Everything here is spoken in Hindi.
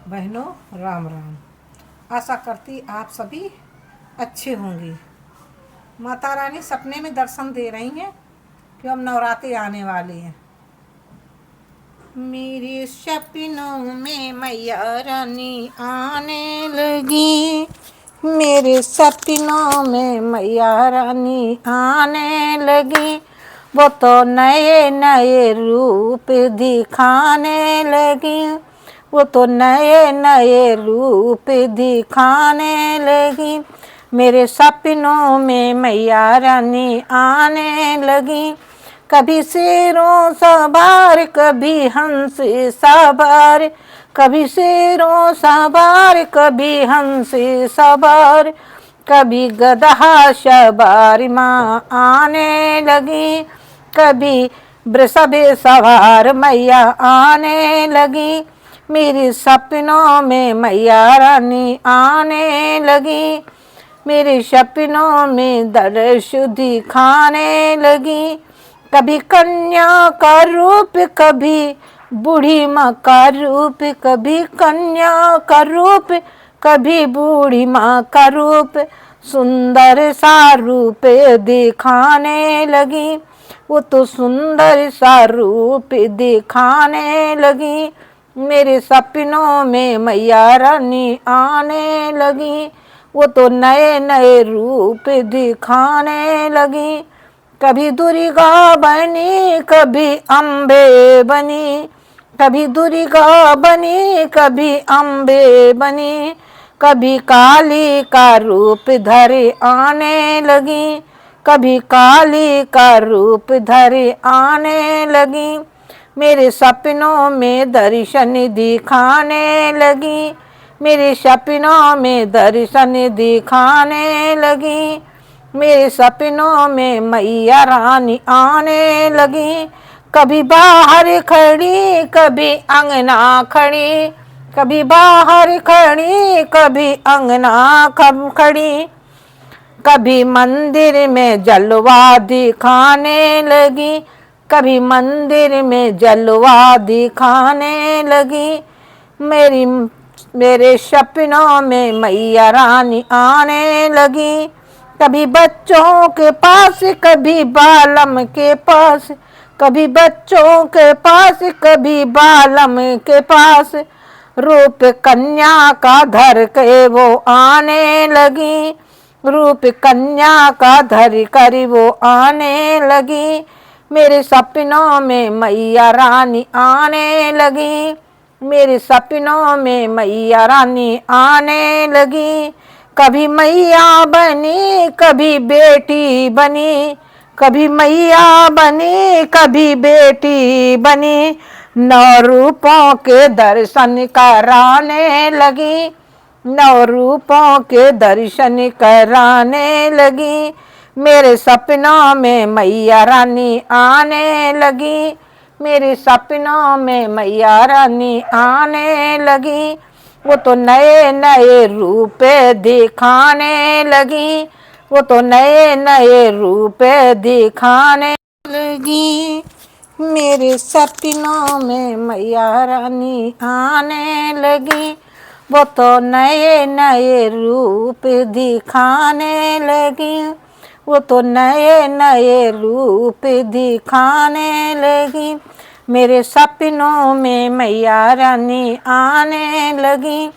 बहनों, राम राम। आशा करती आप सभी अच्छे होंगे। माता रानी सपने में दर्शन दे रही हैं कि अब नवरात्रि आने वाले हैं। मेरे सपनों में मैया रानी आने लगी, मेरे सपनों में मैया रानी आने लगी। वो तो नए नए रूप दिखाने लगी, वो तो नए नए रूप दिखाने लगी। मेरे सपनों में मैया रानी आने लगी। कभी शेरों सवार, कभी हंस सवार, कभी शेरों सवार, कभी हंस सवार, कभी गदहा सवार माँ आने लगी, कभी वृषभ सवार मैया आने लगी। मेरे सपनों में मैया रानी आने लगी, मेरे सपनों में दर्श दिखाने लगी। कभी कन्या का रूप, कभी बूढ़ी माँ का रूप, कभी कन्या का रूप, कभी बूढ़ी माँ का रूप, सुंदर सा रूप दिखाने लगी। वो तो सुंदर सा रूप दिखाने लगी। मेरे सपनों में मैया रानी आने लगी, वो तो नए नए रूप दिखाने लगी। कभी दुर्गा बनी, कभी अम्बे बनी, कभी दुर्गा बनी, कभी अम्बे बनी, कभी काली का रूप धरे आने लगी, कभी काली का रूप धरे आने लगी। मेरे सपनों में दर्शन दिखाने लगी, मेरे सपनों में दर्शन दिखाने लगी। मेरे सपनों में मैया रानी आने लगी। कभी बाहर खड़ी, कभी अंगना खड़ी, कभी बाहर खड़ी, कभी अंगना खड़ी, कभी मंदिर में जलवा दिखाने लगी, कभी मंदिर में जलवा दिखाने लगी। मेरे सपनों में मैया रानी आने लगी। कभी बच्चों के पास, कभी बालम के पास, कभी बच्चों के पास, कभी बालम के पास, रूप कन्या का धर के वो आने लगी, रूप कन्या का धर कर वो आने लगी। मेरे सपनों में मैया रानी आने लगी, मेरे सपनों में मैया रानी आने लगी। कभी मैया बनी, कभी बेटी बनी, कभी मैया बनी, कभी बेटी बनी, नौ रूपों के दर्शन कराने लगी, नौ रूपों के दर्शन कराने लगी। मेरे सपनों में मैया रानी आने लगी, मेरे सपनों में मैया रानी आने लगी। वो तो नए नए रूप दिखाने लगी, वो तो नए नए रूप दिखाने लगी। मेरे सपनों में मैया रानी आने लगी, वो तो नए नए रूप दिखाने लगी, वो तो नए नए रूप दिखाने लगी। मेरे सपनों में मैया रानी आने लगी।